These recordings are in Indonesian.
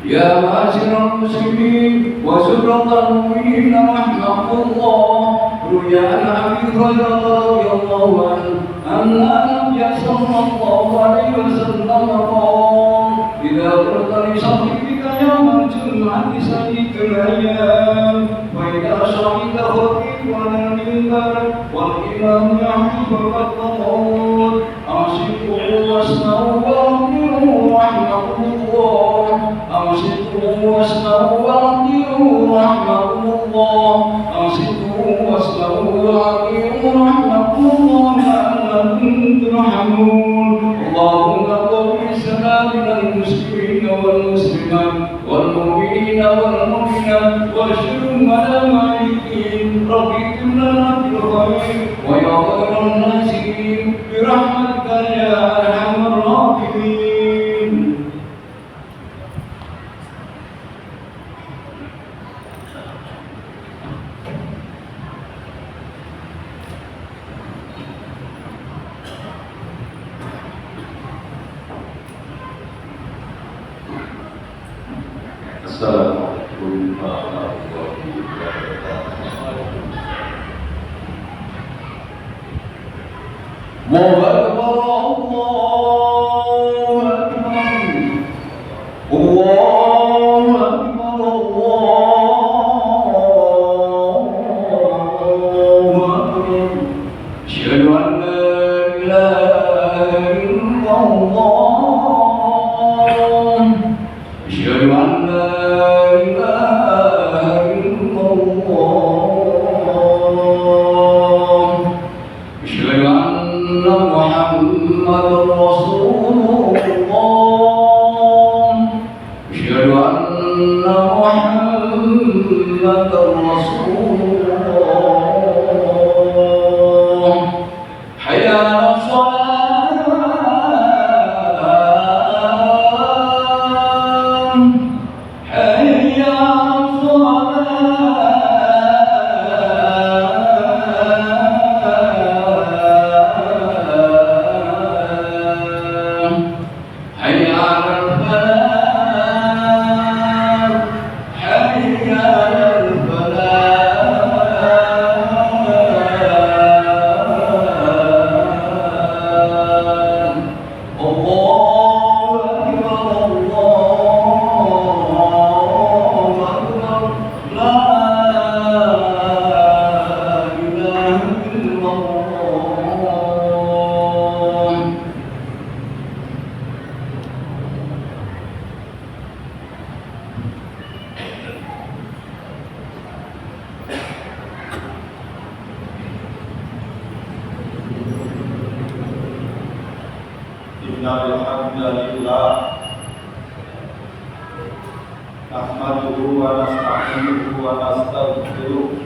يا معاشر المسلمين وسرة المؤمنين رحمكم الله، روي عن أبي هريرة رضي الله عنه أن النبي صلى الله عليه وسلم قال: إذا قلت لصاحبك يوم الجمعة سيد الأيام، وإذا شهد خطيب على المنبر والإمام يحكم فقد أمسكوا واسمعوا وأطيعوا رحمكم الله، أمسكوا واسمعوا وأطيعوا رحمكم الله، أمسكوا واسمعوا وأطيعوا رحمكم الله لعلكم ترحمون. اللهم قل سلامنا المسلمين والمسلمات والمؤمنين والمؤمنات واشهدهم على ما يقين، رضيت لنا بالخير ويا خير الناصرين برحمتك يا أرحم الراحمين. Assalamualaikum warahmatullahi wabarakatuh. Allahu Akbar, Allahu Akbar, Allahu Akbar, Allahu Akbar. Asyhadu an la ilaha illallah, asyhadu an la Alhamdulillah, nahmaduhu wa nasta'inuhu wa nastaghfiruh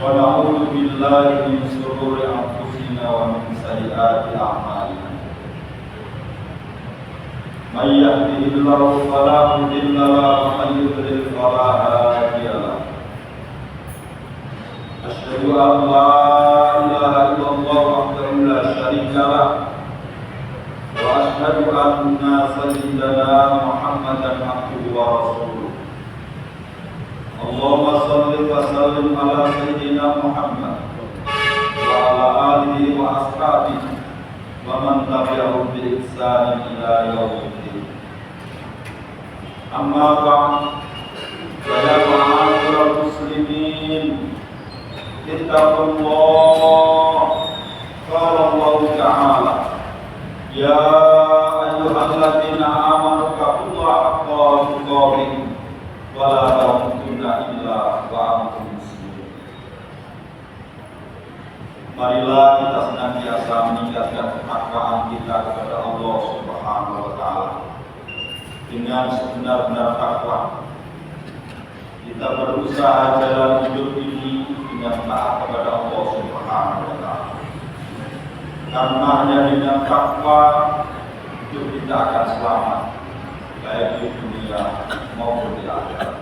wa na'udzu billahi min shururi anfusina wa min sayyiati a'malina. May yahdihillahu fala mudilla lahu wa may yudlil fala hadiya lahu. Asyhadu an la ilaha illallah wahdahu la syarika lahu wa asyhadu anna sayyidana Muhammadan abduhu wa rasuluh. Allahumma shalli wa sallim ala sayyidina Muhammad wa ala alihi wa ashabihi wa man tabi'ahum bi ihsan ila yaumiddin. Amma ba'd, ya ma'asyiral muslimin, ittaqullah. Qala Allah ta'ala: ya ayyuhalladzina amanu taqullaha haqqa tuqatih wa la tamutunna illa wa antum muslimun. Marilah kita senantiasa meningkatkan ketakwaan kita kepada Allah Subhanahu wa taala. Dengan sebenar-benar takwa kita berusaha dalam hidup ini dengan taat kepada Allah Subhanahu wa taala. Karena hanya dengan takwa hidup kita akan selamat, baik di dunia maupun di akhirat.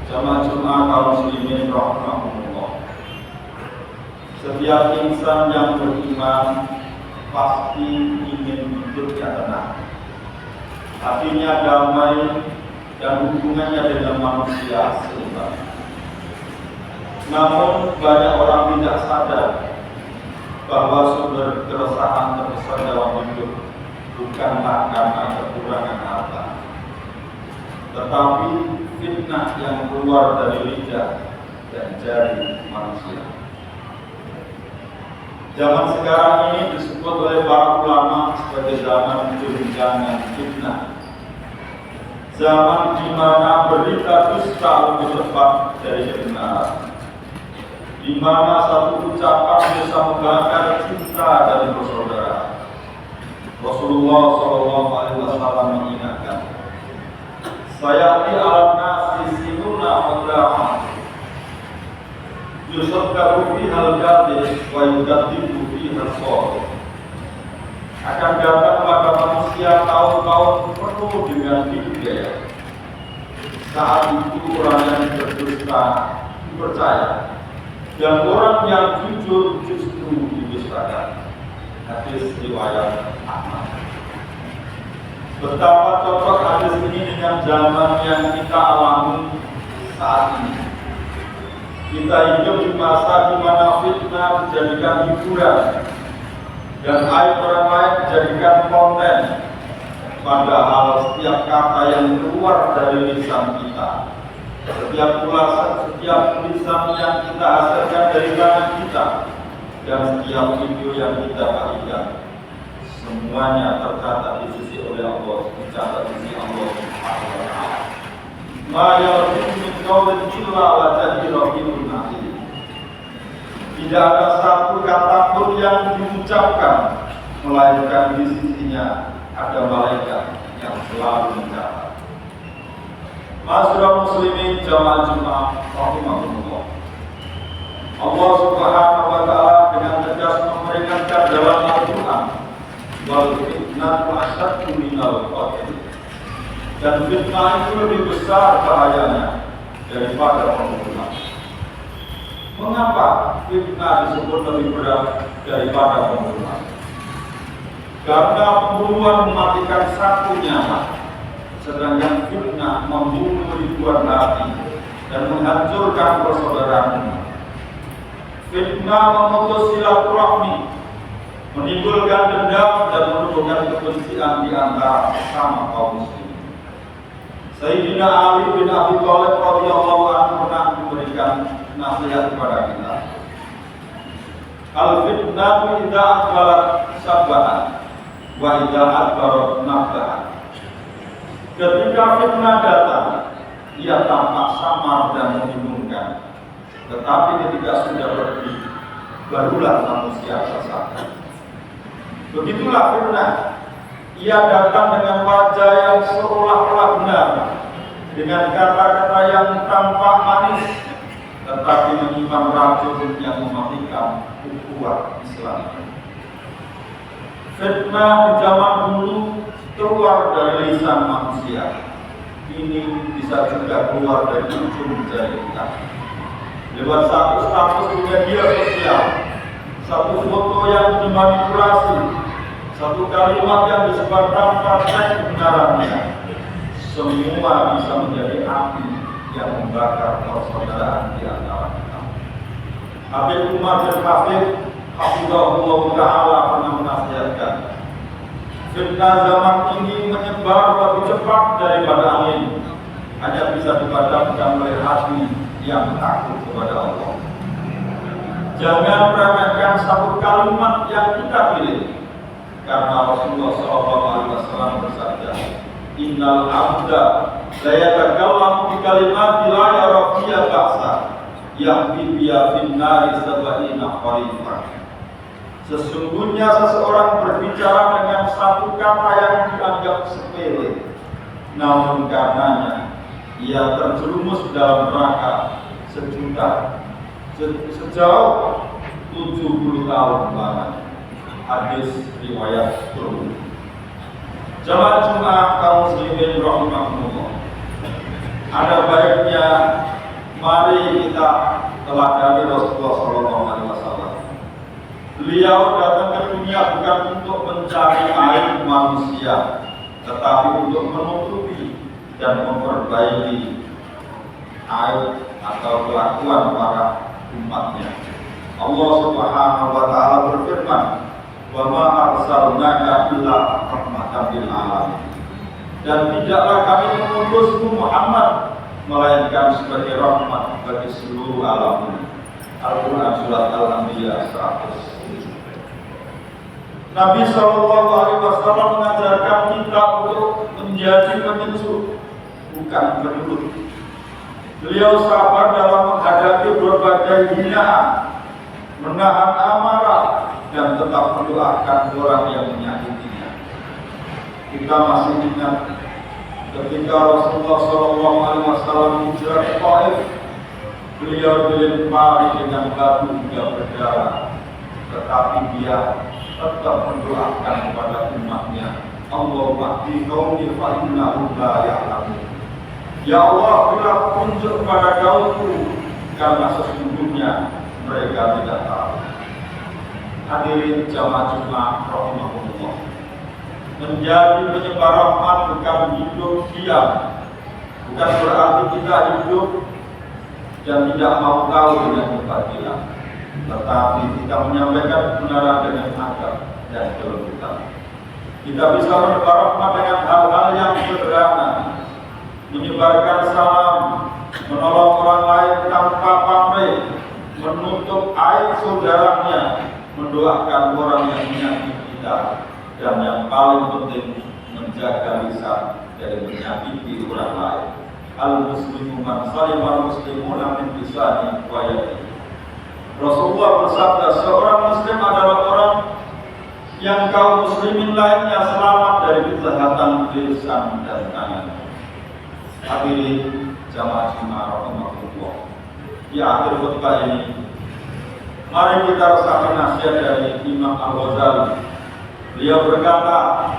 Jamaah Jumat kaum muslimin rahimahumullah. Setiap insan yang beriman pasti ingin hidup yang tenang, hatinya damai, dan hubungannya dengan manusia seimbang. Namun banyak orang tidak sadar bahwa sumber keresahan terbesar dalam hidup bukanlah karena kekurangan harta, tetapi fitnah yang keluar dari lidah dan jari manusia. Zaman sekarang ini disebut oleh para ulama sebagai zaman guncangan fitnah. Zaman di mana berita dusta lebih tepat dari kebenaran, di mana satu ucapan bisa membakar cinta dari bersaudara. Rasulullah SAW mengingatkan, sayati alam nasi sinuna mudra'ah yusabkaru fihal gadis wa yudatibu fihal soh. Akan datang pada manusia tahun-tahun penuh dengan budaya. Saat itu orang yang berdusta dipercaya, dan orang yang jujur justru didustakan. Hadis riwayat Ahmad. Betapa cocok hadis ini dengan zaman yang kita alami saat ini. Kita hidup di masa di mana fitnah dijadikan hiburan dan aib orang lain dijadikan konten. Padahal setiap kata yang keluar dari lisan kita, setiap ulasan, setiap tulisan yang kita hasilkan dari tangan kita, dan setiap video yang kita bagikan, semuanya tercatat di sisi oleh Allah, dicatat di sisi Allah Subhanahu wa Ta'ala. Ma yalfizu min qawlin illa ladayhi raqibun atid. Tidak ada satu kata pun yang diucapkan melainkan di sisinya ada malaikat yang selalu mencatat. Ma'asyiral muslimin jamaah Jumat rahimahumullah. Allah Subhanahu wa Ta'ala dengan tegas memperingatkan dalam Al-Quran, wal fitnatu asyaddu minal qatl. Dan fitnah itu lebih besar bahayanya daripada pembunuhan. Mengapa fitnah disebut lebih berat daripada pembunuhan? Karena pembunuhan mematikan satu nyawa, sedangkan fitnah membunuh ribuan hati dan menghancurkan persaudaraan. Fitnah memutus silaturahmi, menimbulkan dendam dan menumbuhkan kebencian di antara sesama kaum muslimin. Sayyidina Ali bin Abi Thalib radhiyallahu anhu pernah memberikan nasihat kepada kita. Al-fitnatu idza aqbalat sabbahan wa idza adbarat nabbahan. Ketika fitnah datang, ia tampak samar dan membingungkan. Tetapi ketika sudah pergi, barulah manusia tersadar. Begitulah fitnah. Ia datang dengan wajah yang seolah-olah benar, dengan kata-kata yang tampak manis, tetapi menyimpan racun yang mematikan ukhuwah Islam. Fitnah di zaman dulu keluar dari lisan manusia, ini bisa juga keluar dari ujung jari kita. Lewat satu status di media sosial, satu foto yang dimanipulasi, satu kalimat yang disebar tanpa cek kebenarannya, semua bisa menjadi api yang membakar persaudaraan di antara kita. Habib Umar bin Hafid hafizahullah ta'ala pernah menasihatkan, fitnah zaman ini menyebar lebih cepat daripada angin, hanya bisa dipadamkan oleh hati yang takut kepada Allah. Jangan meremehkan satu kalimat yang kita pilih, karena Rasulullah SAW bersabda, Innal abda la yatakallamu bi kalimati la yara fiha ba'sa yahdi biya fin nari sab'ina khalifah. Sesungguhnya seseorang berbicara dengan satu kata yang dianggap sepele, namun karenanya ia terjerumus dalam neraka sejauh 70 tahun lamanya. Hadis riwayat Tirmidzi. Jamaah Jumat kaum muslimin rahimahumullah. Ada baiknya mari kita teladani Rasulullah SAW. Beliau datang ke dunia bukan untuk mencari aib manusia, tetapi untuk menutupi dan memperbaiki aib atau kelakuan para umatnya. Allah Subhanahu wa taala berfirman, "Wa ma arsalnaka illa rahmatan lil alamin." Dan tidaklah kami mengutusmu Muhammad melainkan sebagai rahmat bagi seluruh alam. Al-Quran Surat Al-Anbiya 100. Nabi SAW mengajarkan kita untuk menjadi penyejuk, bukan penutup. Beliau sabar dalam menghadapi berbagai hinaan, menahan amarah, dan tetap mendoakan orang yang menyakitinya. Kita masih ingat ketika Rasulullah SAW hijrah ke Taif, beliau dilempari dengan batu hingga berdarah, tetapi dia tetap mendoakan kepada umatnya, Allahumma hdi qaumi fa innahum la ya'lamun. Ya Allah, berilah petunjuk kepada kaumku karena sesungguhnya mereka tidak tahu. Hadirin jamaah Jumat rahimahullah, menjadi penyebar rahmat bukan hidup diam, bukan berarti kita hidup dan tidak mau tahu dengan kebahagiaan, tetapi kita menyampaikan kebenaran dengan adab dan kelembutan. Kita bisa menebar rahmat dengan hal-hal yang sederhana, menyebarkan salam, menolong orang lain tanpa pamrih, menutup aib saudaranya, mendoakan orang yang menyakiti kita, dan yang paling penting menjaga lisan dari menyakiti orang lain. Al-muslimu man salimal muslimuna min lisani wa yadihi. Rasulullah bersabda, seorang muslim adalah orang yang kaum muslimin lainnya selamat dari kejahatan lisan dan tangan. Hadirin jamaah Jumat rahimahullah, di akhir khutbah ini mari kita resapi nasihat dari Imam Al-Ghazali. Beliau berkata,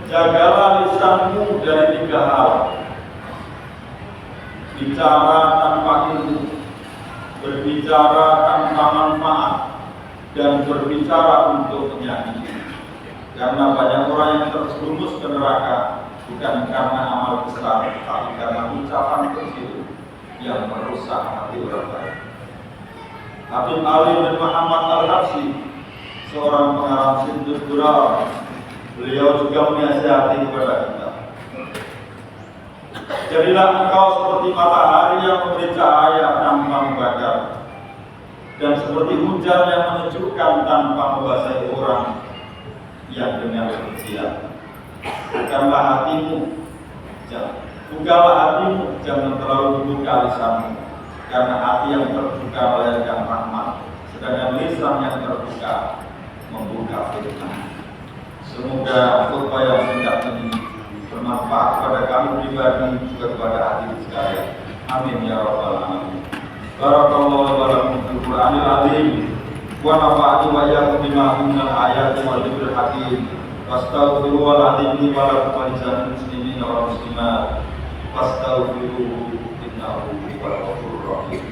jagalah lisanmu dari 3 hal: bicara tanpa ilmu, berbicara tanpa manfaat, dan berbicara untuk menyakiti. Karena banyak orang yang terjerumus ke neraka bukan karena amal besar, tapi karena ucapan kecil yang merusak hati orang lain. Habib Ali bin Muhammad Al-Habsyi, seorang pengarang Sindul Durar, beliau juga menasihati kepada kita, jadilah engkau seperti matahari yang memberi cahaya tanpa membakar, dan seperti hujan yang menyejukkan tanpa membasahi orang yang dengan kebencian. Bukalah hatimu, jangan terlalu membuka lisanmu, karena hati yang terbuka melahirkan rahmat, sedangkan lisan yang terbuka membuka fitnah. Semoga khutbah yang singkat ini bermanfaat kepada kami pribadi juga kepada hadirin sekalian. Amin ya rabbal alamin. Barakallahu wa lakum fil Qur'anil azim wa nafa'ani wa iyyakum bima minal ayati wal dzikril hakim. Wastaghfirullahaladzim wa lakum wa lisa'il muslimin wal muslimat. Wastaghfiruhu innahu huwal ghafurur rahim.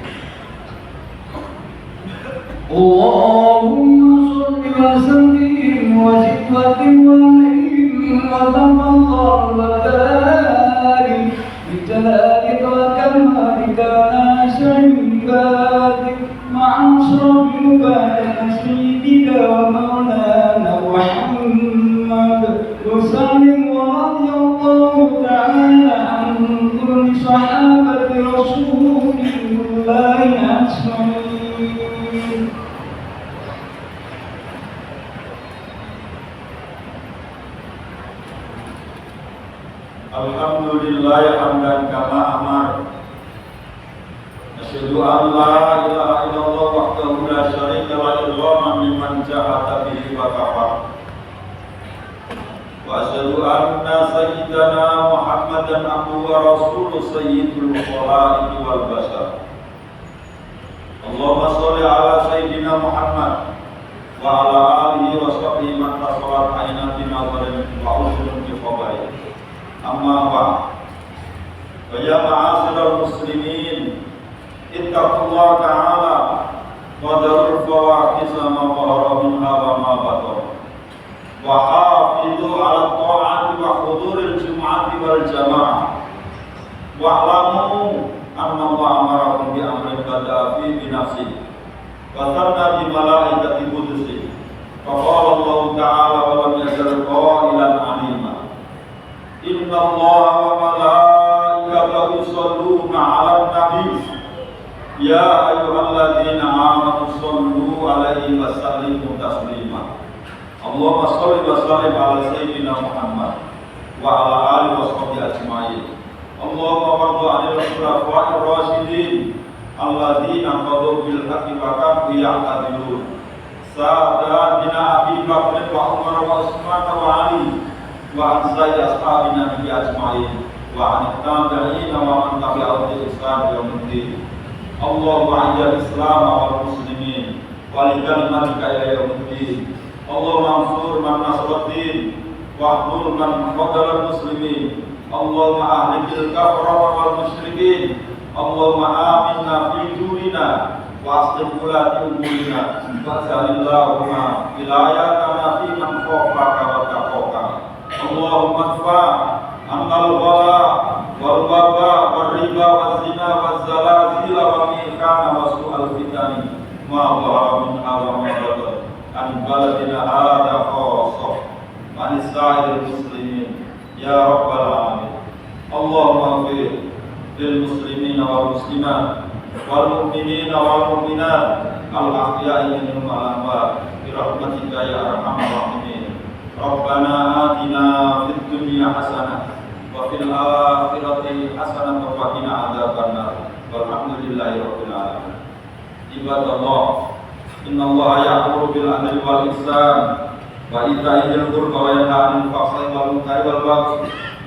Allahumma shalli wa sallim wa zid wa timim wa taqabbal wa barik bi jalalika wa kamalika nasyribatik ma'a asrafil bayan sayyidina wa maulana Muhammad wa sallim wa radiyallahu ta'ala an kulli sahabati rasulillahi ajma'in. Alhamdulillah hamdan kama amar. Asyhadu an la ilaha illallah wahdahu la syarika lahu idhaman liman jahada bihi wa kafar. Wa asyhadu anna sayyidana Muhammadan abduhu wa rasuluhu sayyidul khalaiqi wal bashar. Allahumma shalli ala sayyidina Muhammad wa ala alihi wa sahbihi man tasalat aina bi nazarin wa uzrun bi khabari. Amma ba'd. Wa ya ma'asyiral muslimin, ittaqullah ta'ala wa darul fawahish ma dhahara minha wa ma batan. Wa hafizu 'ala wal jamaah. Wa'lamu anna Allah amarakum bi amrin bada'a fi bi nafsihi wa sanna bi malaikati qudusi. Faqala Allah ta'ala wa lam yazal qailan 'alima. Inna Allah wa malaikatahu yusholluna 'alan nabi. Ya ayyuhalladzina amanu shollu 'alaihi wa sallimu taslima. Allahumma sholli wa sallim ala sayyidina Muhammad wa ala alihi wa sahbihi ajma'in. Allahumma warḍi 'anil khulafa'ir rasyidin alladzina qadaw bil haqqi wa kanu ya'tadilun. Sayyidina Abi Bakr wa Umar wa Utsman wa Ali wa an sayyidi ashabina bi ajma'in wa an tabi'in wa man tabi'ahum bi ihsan ila yaumil. Allahumma a'izz al-islam wal muslimin wa li kalimatika ila yaumil. Allahumma ansur man nasraddin wa ahdul man qadala al-muslimin. Allahumma ahlikil kafara wal musyrikin. Allahumma aminna fi durina wa aslih ulati umurina wa salillahumma wilayatana fi man khafaka wa taqaka. Allahumma adfa anal wala wal waba wal riba wal zina wal zalazila wa mi'kana wa su'al fitani ma dhahara minha wa ma batan an baladina hadha khassa wa nisa'il muslimin ya rabbal alamin. Allahumma ighfir lil muslimina wal muslimat wal mu'minina wal mu'minat al ahya'i minhum wal amwat bi rahmatika ya arhamar rahimin. Rabbana atina fid dunya hasanah wa fil akhirati hasanah wa qina adzabannar. Walhamdulillahi rabbil alamin. Ibadallah, innallaha ya'muru bil 'adli wal ihsan wa ita'i dzil qurba wa yanha 'anil fahsya'i wal munkari wal baghi.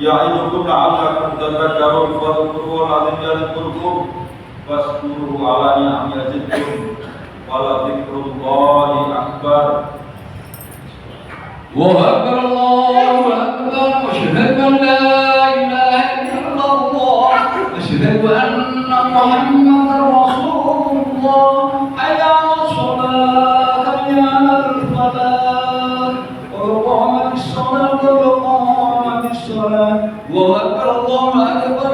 Ya'idukum la'allakum tadhakkarun. Fadhkuruhu 'azim yadhkurkum washkuruhu 'ala ni'amihi yazidkum wa la dzikrullahi akbar. الله أكبر الله أكبر أشهد أن لا إله إلا الله أشهد أن محمدا رسول الله حي على الصلاة حي على الفلاح قد قامت الصلاة قد قامت الصلاة الله أكبر الله أكبر